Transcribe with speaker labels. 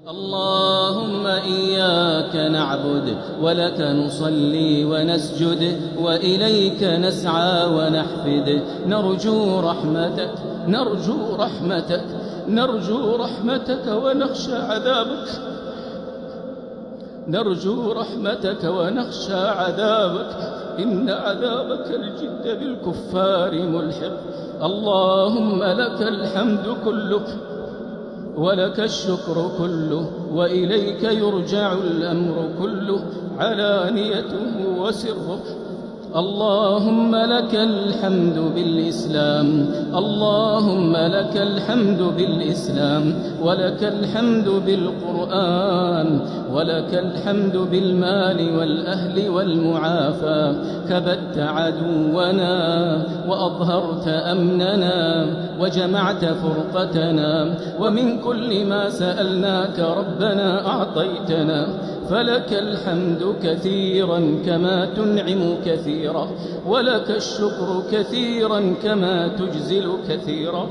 Speaker 1: اللهم إياك نعبد ولك نصلي ونسجد وإليك نسعى ونحفد نرجو رحمتك ونخشى عذابك إن عذابك الجد بالكفار ملحق. اللهم لك الحمد كله ولك الشكر كله وإليك يرجع الأمر كله علانيته وسره. اللهم لك الحمد بالإسلام ولك الحمد بالقرآن ولك الحمد بالمال والأهل والمعافاة. كبدت عدونا وأظهرت أمننا وجمعت فرقتنا، ومن كل ما سألناك ربنا أعطيتنا، فلك الحمد كثيرا كما تنعم كثيرا، ولك الشكر كثيرا كما تجزل كثيرا.